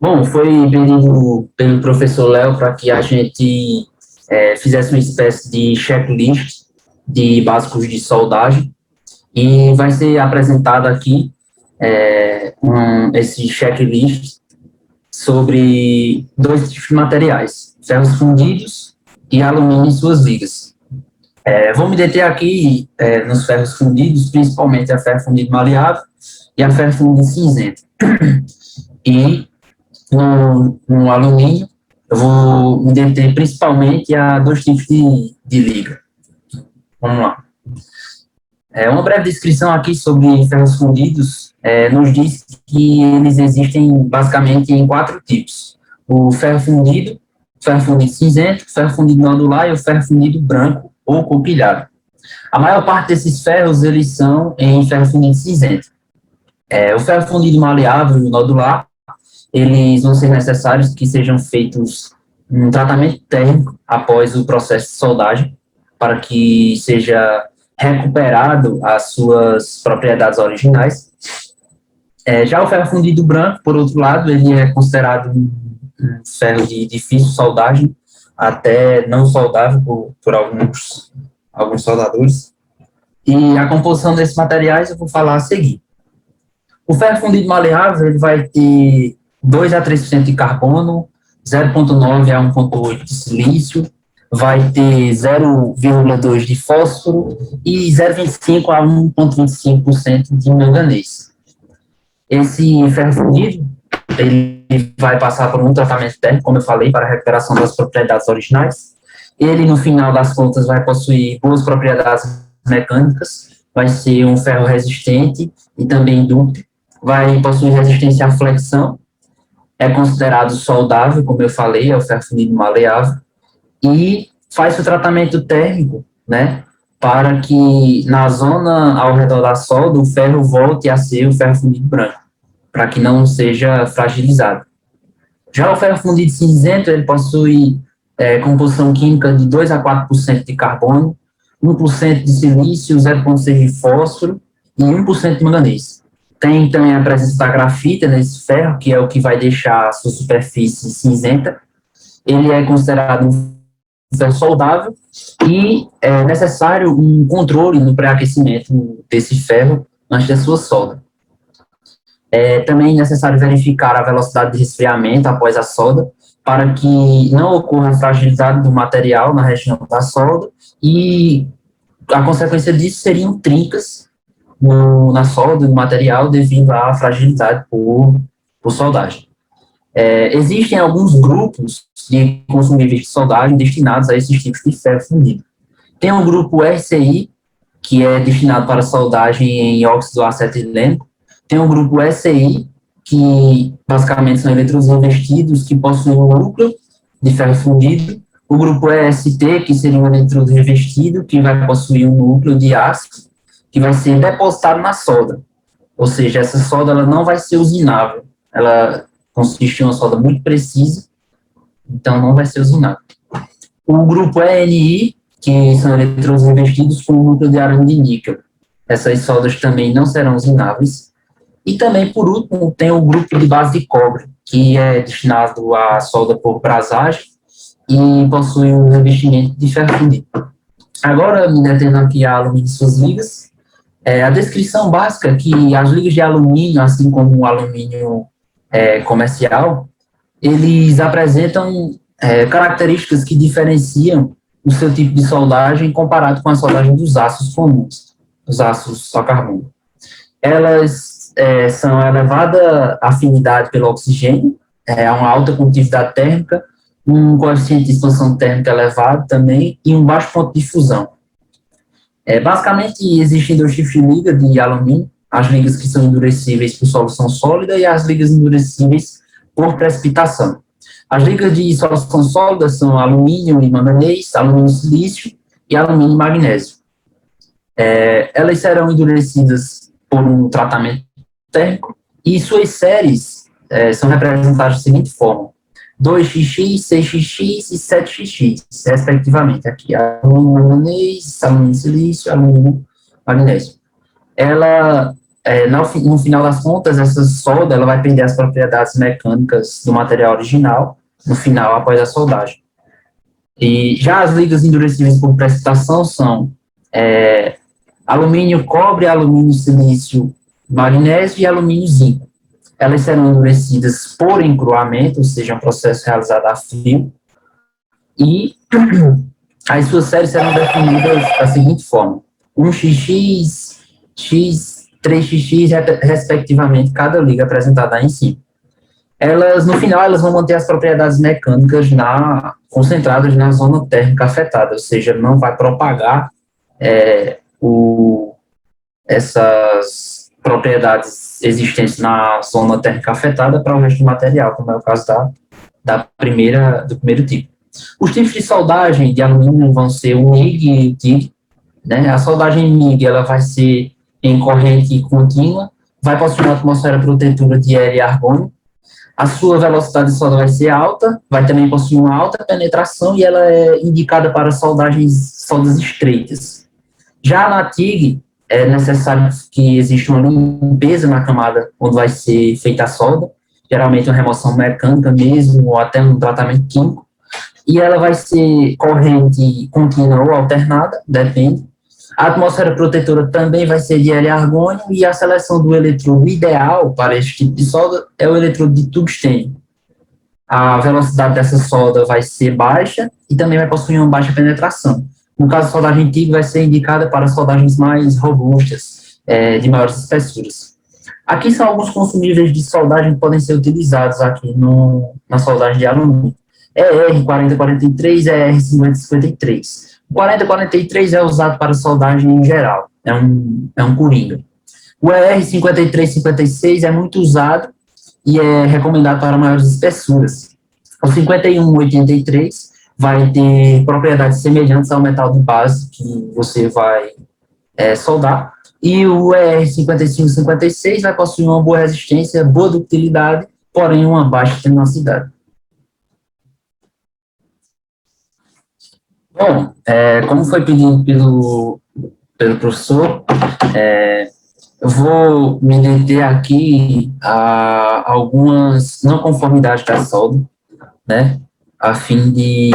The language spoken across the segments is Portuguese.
Bom, foi pedido pelo professor Léo para que a gente fizesse uma espécie de checklist de básicos de soldagem e vai ser apresentado aqui esse checklist sobre dois tipos de materiais, ferros fundidos e alumínio em suas ligas. Vou me deter aqui nos ferros fundidos, principalmente a ferro fundido maleável e a ferro fundido cinzento. E no alumínio, eu vou me deter principalmente a dois tipos de liga. Vamos lá. Uma breve descrição aqui sobre ferros fundidos nos diz que eles existem basicamente em quatro tipos: o ferro fundido cinzento, o ferro fundido nodular e o ferro fundido branco ou compilhado. A maior parte desses ferros, eles são em ferro fundido cinzento. O ferro fundido maleável e o nodular, eles vão ser necessários que sejam feitos um tratamento térmico após o processo de soldagem, para que seja recuperado as suas propriedades originais. Já o ferro fundido branco, por outro lado, ele é considerado um ferro de difícil soldagem, até não soldável por alguns soldadores. E a composição desses materiais eu vou falar a seguir. O ferro fundido maleável, ele vai ter 2 a 3% de carbono, 0,9 a 1,8 de silício, vai ter 0,2 de fósforo e 0,25 a 1,25% de manganês. Esse ferro fundido, ele vai passar por um tratamento térmico, como eu falei, para a recuperação das propriedades originais. Ele, no final das contas, vai possuir boas propriedades mecânicas, vai ser um ferro resistente e também dúctil, vai possuir resistência à flexão, é considerado soldável, como eu falei, é o ferro fundido maleável, e faz o tratamento térmico, né, para que na zona ao redor da solda o ferro volte a ser o ferro fundido branco, para que não seja fragilizado. Já o ferro fundido cinzento, ele possui composição química de 2 a 4% de carbono, 1% de silício, 0,6% de fósforo e 1% de manganês. Tem também a presença da grafita nesse ferro, que é o que vai deixar a sua superfície cinzenta. Ele é considerado um ferro soldável e é necessário um controle no pré-aquecimento desse ferro antes da sua solda. É também necessário verificar a velocidade de resfriamento após a solda, para que não ocorra fragilidade do material na região da solda, e a consequência disso seriam trincas na solda do material devido à fragilidade por soldagem. Existem alguns grupos de consumíveis de soldagem destinados a esses tipos de ferro fundido. Tem o grupo RCI, que é destinado para soldagem em óxido acetileno. Tem o grupo SCI, que basicamente são eletrodos revestidos que possuem um núcleo de ferro fundido. O grupo EST, que seria um eletrodo revestido, que vai possuir um núcleo de aço, que vai ser depositado na solda. Ou seja, essa solda ela não vai ser usinável. Ela consiste em uma solda muito precisa, então não vai ser usinável. O grupo ENI, que são eletrodos revestidos com um núcleo de arame de níquel. Essas soldas também não serão usináveis. E também, por último, tem o grupo de base de cobre, que é destinado à solda por brasagem e possui um revestimento de ferro fundido. Agora, me detendo aqui a alumínio e suas ligas. A descrição básica é que as ligas de alumínio, assim como o alumínio comercial, eles apresentam características que diferenciam o seu tipo de soldagem comparado com a soldagem dos aços comuns, os aços só carbono. Elas são elevada afinidade pelo oxigênio, uma alta condutividade térmica, um coeficiente de expansão térmica elevado também e um baixo ponto de fusão. Basicamente, existem dois tipos de liga de alumínio: as ligas que são endurecíveis por solução sólida e as ligas endurecíveis por precipitação. As ligas de solução sólida são alumínio e manganês, alumínio e silício e alumínio e magnésio. Elas serão endurecidas por um tratamento térmico e suas séries são representadas da seguinte forma: 2xx, 6xx e 7xx, respectivamente. Aqui, alumínio manganês, alumínio silício, alumínio magnésio. Ela no final das contas, essa solda ela vai perder as propriedades mecânicas do material original, no final, após a soldagem. E já as ligas endurecíveis por precipitação são alumínio, cobre, alumínio, silício, magnésio e alumínio, zinco. Elas serão endurecidas por encruamento, ou seja, um processo realizado a frio, e as suas séries serão definidas da seguinte forma: 1xx, x, 3xx, respectivamente, cada liga apresentada aí em cima. Elas, no final, elas vão manter as propriedades mecânicas concentradas na zona térmica afetada, ou seja, não vai propagar essas propriedades existentes na zona térmica afetada para o resto do material, como é o caso do primeiro tipo. Os tipos de soldagem de alumínio vão ser o MIG e o TIG, né? A soldagem MIG ela vai ser em corrente contínua, vai possuir uma atmosfera protetora de hélio e argônio. A sua velocidade de solda vai ser alta, vai também possuir uma alta penetração e ela é indicada para soldas estreitas. Já na TIG, é necessário que exista uma limpeza na camada onde vai ser feita a solda, geralmente uma remoção mecânica mesmo, ou até um tratamento químico, e ela vai ser corrente contínua ou alternada, depende. A atmosfera protetora também vai ser de hélio e argônio, e a seleção do eletrodo ideal para este tipo de solda é o eletrodo de tungstênio. A velocidade dessa solda vai ser baixa e também vai possuir uma baixa penetração. No caso, a soldagem TIG vai ser indicada para soldagens mais robustas, de maiores espessuras. Aqui são alguns consumíveis de soldagem que podem ser utilizados aqui na soldagem de alumínio. ER4043 e ER5053. O 4043 é usado para soldagem em geral, é um coringa. O ER5356 é muito usado e é recomendado para maiores espessuras. O 5183 vai ter propriedades semelhantes ao metal de base que você vai soldar, e o ER5556 vai possuir uma boa resistência, boa ductilidade, porém uma baixa tenacidade. Bom, como foi pedido pelo professor, eu vou me deter aqui a algumas não conformidades da solda, né, a fim de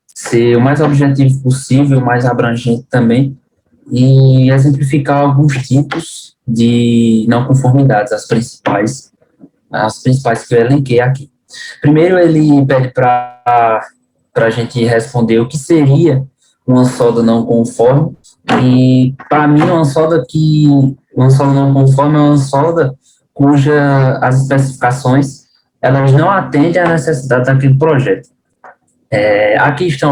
ser o mais objetivo possível, o mais abrangente também, e exemplificar alguns tipos de não conformidades, as principais que eu elenquei aqui. Primeiro, ele pede para a gente responder o que seria uma solda não conforme, e para mim uma solda não conforme é uma solda cuja as especificações elas não atendem à necessidade daquele projeto. Aqui estão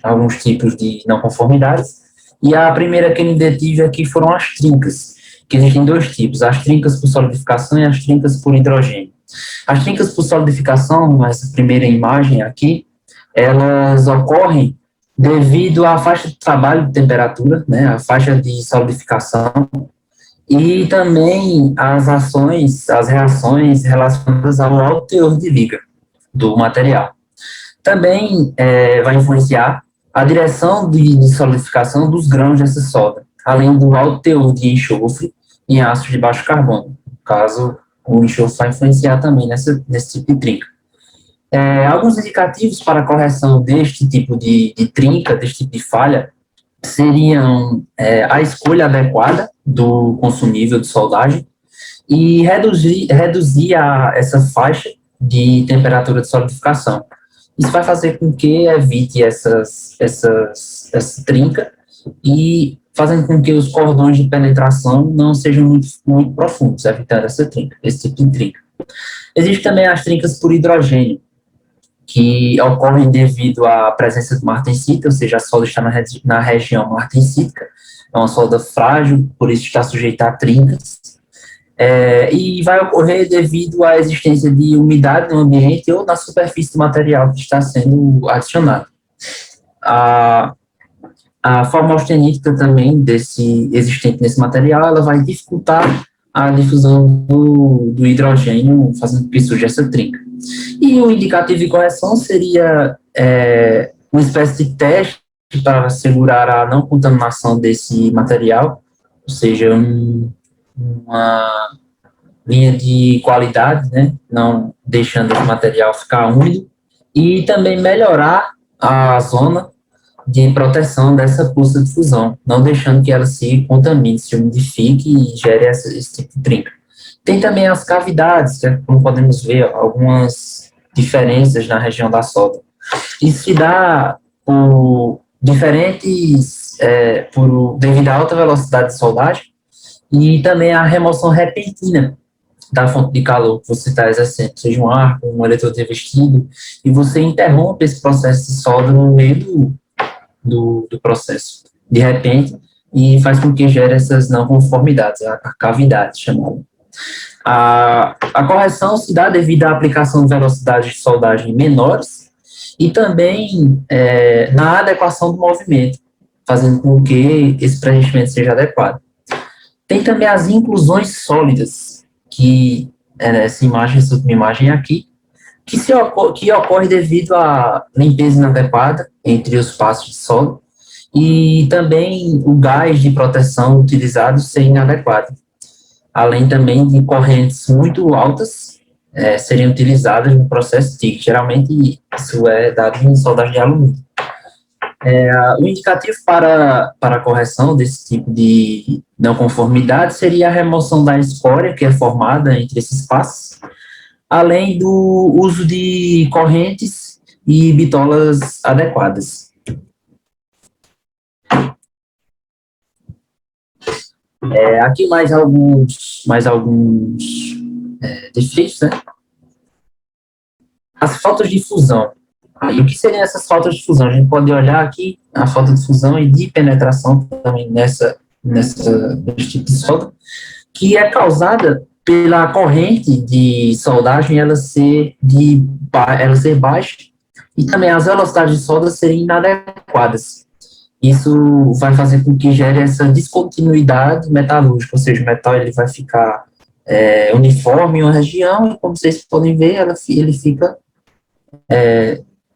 alguns tipos de não conformidades, e a primeira que eu me detive aqui foram as trincas, que existem dois tipos: as trincas por solidificação e as trincas por hidrogênio. As trincas por solidificação, essa primeira imagem aqui, elas ocorrem devido à faixa de trabalho de temperatura, né, a faixa de solidificação, e também as reações relacionadas ao alto teor de liga do material. Também vai influenciar a direção de solidificação dos grãos dessa solda, além do alto teor de enxofre em ácidos de baixo carbono. No caso, o enxofre vai influenciar também nesse tipo de trinca. Alguns indicativos para a correção deste tipo de trinca, deste tipo de falha, seriam a escolha adequada do consumível de soldagem e reduzir essa faixa de temperatura de solidificação. Isso vai fazer com que evite essa trinca e fazendo com que os cordões de penetração não sejam muito profundos, evitando esse tipo de trinca. Existem também as trincas por hidrogênio, que ocorrem devido à presença de martensita, ou seja, a solda está na região martensítica, é uma solda frágil, por isso está sujeita a trincas, e vai ocorrer devido à existência de umidade no ambiente ou na superfície do material que está sendo adicionado. A forma austenítica também existente nesse material, ela vai dificultar a difusão do hidrogênio, fazendo com que surja essa trinca. E o indicativo de correção seria uma espécie de teste para assegurar a não contaminação desse material, ou seja, uma linha de qualidade, né, não deixando esse material ficar úmido, e também melhorar a zona de proteção dessa poça de fusão, não deixando que ela se contamine, se umidifique e gere esse tipo de trinca. Tem também as cavidades, né, como podemos ver, algumas diferenças na região da solda. Isso se dá por diferentes, devido à alta velocidade de soldagem e também a remoção repentina da fonte de calor que você está exercendo, seja um arco, um eletrodo revestido, e você interrompe esse processo de solda no meio do processo, de repente, e faz com que gere essas não conformidades, a cavidade chamada. A correção se dá devido à aplicação de velocidades de soldagem menores e também na adequação do movimento, fazendo com que esse preenchimento seja adequado. Tem também as inclusões sólidas, que essa última imagem aqui, que ocorre devido à limpeza inadequada entre os passos de solda e também o gás de proteção utilizado ser inadequado, além também de correntes muito altas serem utilizadas no processo TIG. Geralmente, isso é dado em soldagem de alumínio. O indicativo para a correção desse tipo de não conformidade seria a remoção da escória que é formada entre esses passos, além do uso de correntes e bitolas adequadas. Aqui mais alguns defeitos, né? As faltas de fusão. E o que seriam essas faltas de fusão? A gente pode olhar aqui a falta de fusão e de penetração também nesse tipo de solda, que é causada pela corrente de soldagem ela ser baixa e também as velocidades de solda serem inadequadas. Isso vai fazer com que gere essa descontinuidade metalúrgica, ou seja, o metal ele vai ficar uniforme em uma região e, como vocês podem ver, ele fica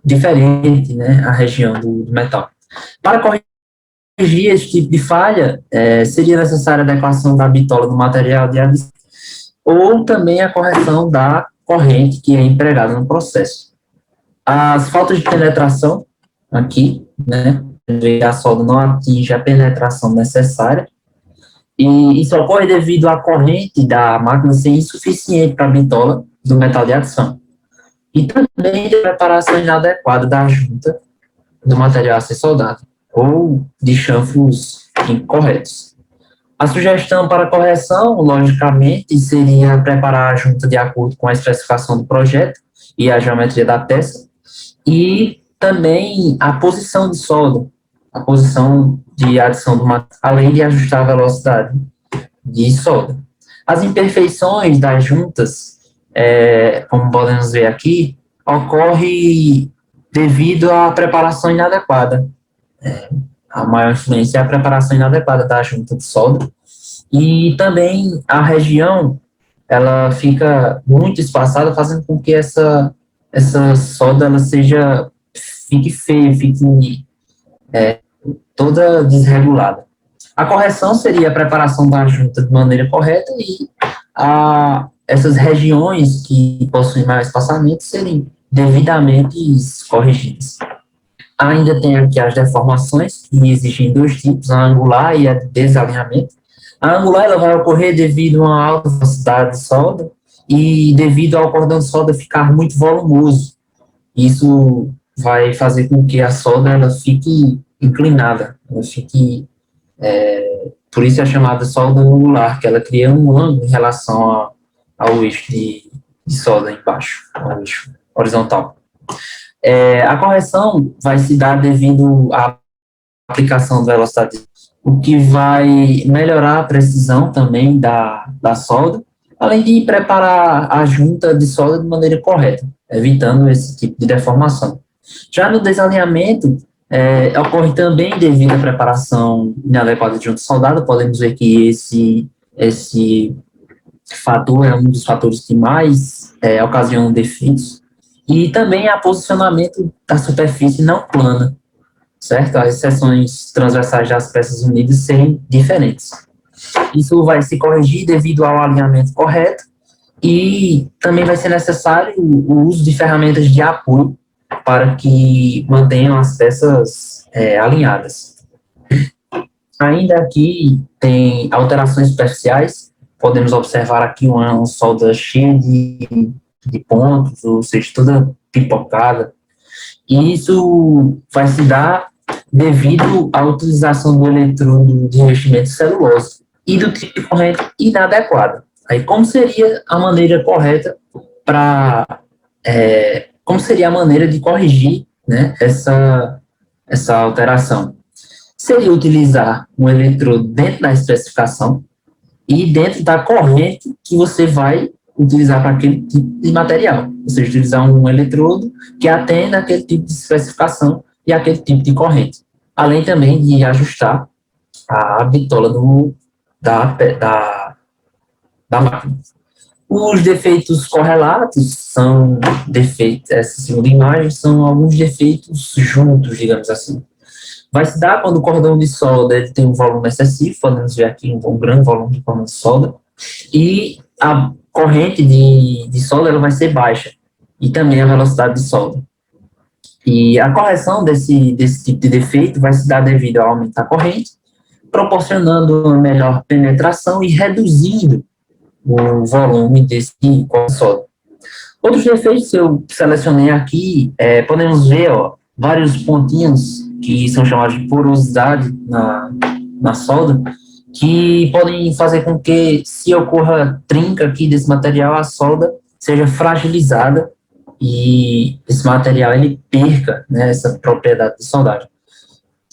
diferente, né, a região do metal. Para corrigir esse tipo de falha, seria necessária a adequação da bitola do material de adição ou também a correção da corrente que é empregada no processo. As faltas de penetração aqui, né, a solda não atinge a penetração necessária, e isso ocorre devido à corrente da máquina ser insuficiente para a bitola do metal de adição. E também de preparação inadequada da junta do material a ser soldado, ou de chanfros incorretos. A sugestão para correção, logicamente, seria preparar a junta de acordo com a especificação do projeto e a geometria da peça, e também a posição de solda, a posição de adição do material, além de ajustar a velocidade de solda. As imperfeições das juntas, como podemos ver aqui, ocorre devido à preparação inadequada. A maior influência é a preparação inadequada da junta de solda, e também a região, ela fica muito espaçada, fazendo com que essa solda ela fique feia, fique toda desregulada. A correção seria a preparação da junta de maneira correta e essas regiões que possuem maior espaçamento serem devidamente corrigidas. Ainda tem aqui as deformações, que existem dois tipos, a angular e a de desalinhamento. A angular ela vai ocorrer devido a uma alta velocidade de solda e devido ao cordão de solda ficar muito volumoso. Isso vai fazer com que a solda ela fique inclinada, ela fique, por isso é chamada solda angular, que ela cria um ângulo em relação ao eixo de solda embaixo, ao eixo horizontal. A correção vai se dar devido à aplicação da velocidade, o que vai melhorar a precisão também da solda, além de preparar a junta de solda de maneira correta, evitando esse tipo de deformação. Já no desalinhamento, ocorre também devido à preparação inadequada de junta soldada. Podemos ver que esse fator é um dos fatores que mais ocasionam defeitos, e também a posicionamento da superfície não certo? As seções transversais das peças unidas serem diferentes. Isso vai se corrigir devido ao alinhamento correto e também vai ser necessário o uso de ferramentas de apoio para que mantenham as peças alinhadas. Ainda aqui tem alterações superficiais, podemos observar aqui uma solda cheia de pontos, ou seja, toda pipocada, e isso vai se dar devido à utilização do eletrodo de revestimento de celulose e do tipo de corrente inadequada. Aí, como seria a maneira correta como seria a maneira de corrigir, né, essa alteração? Seria utilizar um eletrodo dentro da especificação e dentro da corrente que você vai utilizar para aquele tipo de material. Ou seja, utilizar um eletrodo que atenda aquele tipo de especificação e aquele tipo de corrente. Além também de ajustar a bitola da máquina. Os defeitos correlatos são defeitos, essa segunda imagem, são alguns defeitos juntos, digamos assim. Vai se dar quando o cordão de solda ele tem um volume excessivo, podemos ver aqui um grande volume de cordão de solda, e a corrente de solda ela vai ser baixa, e também a velocidade de solda. E a correção desse tipo de defeito vai se dar devido ao aumento da corrente, proporcionando uma melhor penetração e reduzindo o volume desse cordão de solda. Outros defeitos que eu selecionei aqui, podemos ver vários pontinhos que são chamados de porosidade na solda, que podem fazer com que, se ocorra trinca aqui desse material, a solda seja fragilizada e esse material ele perca, né, essa propriedade de soldagem.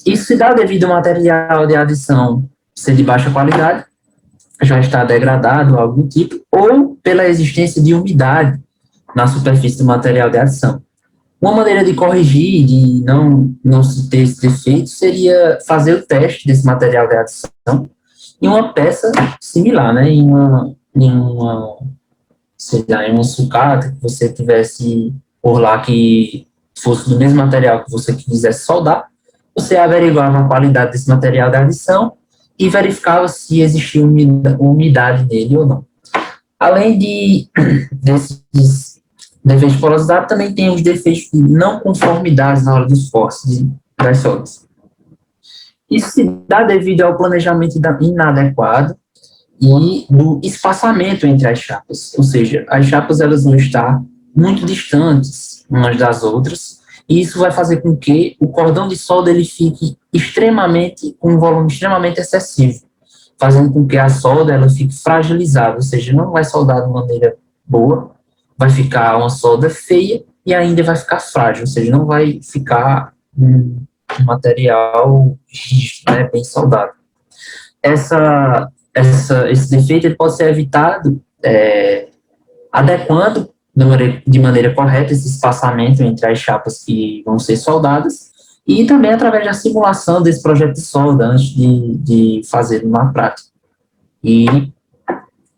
Isso se dá devido ao material de adição ser de baixa qualidade, já está degradado, algo do tipo, ou pela existência de umidade na superfície do material de adição. Uma maneira de corrigir, de não se ter esse defeito, seria fazer o teste desse material de adição em uma peça similar, né? Em uma sucata que você tivesse por lá que fosse do mesmo material que você quisesse soldar, você averiguava a qualidade desse material de adição e verificava se existia umidade nele ou não. Além desses defeitos de porosidade, também tem os defeitos de não conformidade na hora dos forces das soldas. Isso se dá devido ao planejamento inadequado e do espaçamento entre as chapas, ou seja, as chapas elas vão estar muito distantes umas das outras, e isso vai fazer com que o cordão de solda ele fique com um volume extremamente excessivo, fazendo com que a solda ela fique fragilizada, ou seja, não vai soldar de maneira boa, vai ficar uma solda feia e ainda vai ficar frágil, ou seja, não vai ficar um material rígido, né, bem soldado. Esse defeito ele pode ser evitado adequando de maneira correta esse espaçamento entre as chapas que vão ser soldadas e também através da simulação desse projeto de solda antes de fazer na prática. E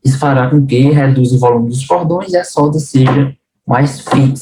isso fará com que reduza o volume dos cordões e a solda seja mais fixa.